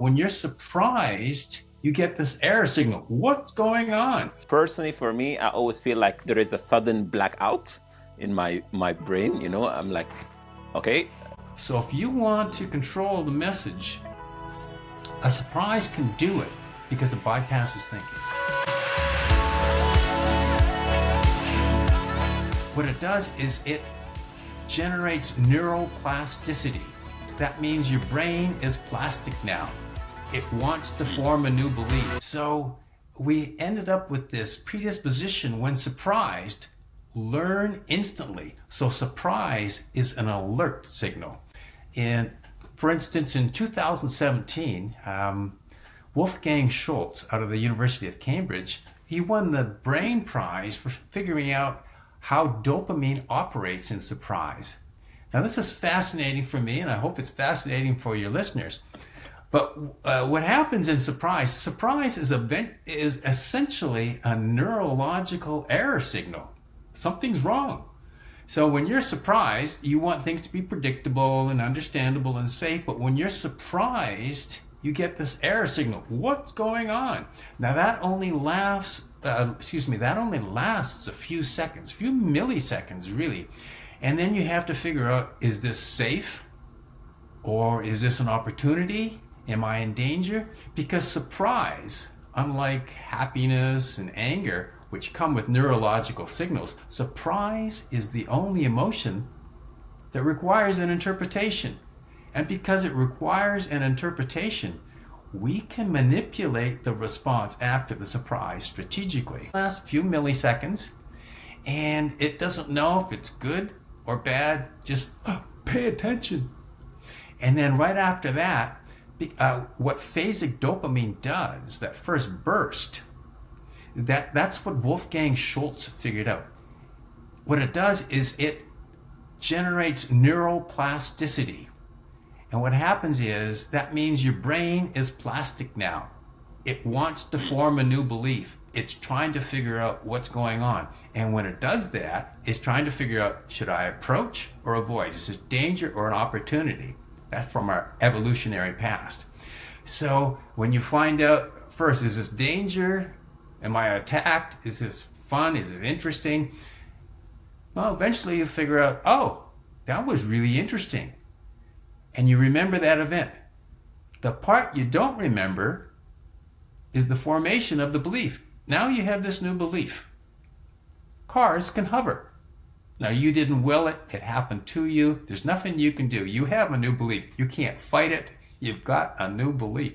When you're surprised, you get this error signal. What's going on? Personally, for me, I always feel like there is a sudden blackout in my brain. I'm like, okay. So if you want to control the message, a surprise can do it because it bypasses thinking. What it does is it generates neuroplasticity. That means your brain is plastic now. It wants to form a new belief. So we ended up with this predisposition when surprised, learn instantly. So surprise is an alert signal. And for instance, in 2017, Wolfgang Schultz out of the University of Cambridge, he won the Brain Prize for figuring out how dopamine operates in surprise. Now this is fascinating for me, and I hope it's fascinating for your listeners. But what happens in surprise is essentially a neurological error signal. Something's wrong. So when you're surprised, you want things to be predictable and understandable and safe, but when you're surprised, you get this error signal. What's going on? Now that only lasts a few seconds, few milliseconds really. And then you have to figure out, is this safe? Or is this an opportunity? Am I in danger? Because surprise, unlike happiness and anger, which come with neurological signals, surprise is the only emotion that requires an interpretation. And because it requires an interpretation, we can manipulate the response after the surprise strategically. Last few milliseconds, and it doesn't know if it's good or bad, just pay attention. And then right after that, what Phasic dopamine does, that first burst, that's what Wolfgang Schultz figured out. What it does is it generates neuroplasticity. And what happens is, that means your brain is plastic now. It wants to form a new belief. It's trying to figure out what's going on. And when it does that, it's trying to figure out, should I approach or avoid? Is this danger or an opportunity? That's from our evolutionary past. So when you find out, first, is this danger? Am I attacked? Is this fun? Is it interesting? Well, eventually you figure out, oh, that was really interesting. And you remember that event. The part you don't remember is the formation of the belief. Now you have this new belief. Cars can hover. Now you didn't will it, it happened to you. There's nothing you can do. You have a new belief. You can't fight it. You've got a new belief.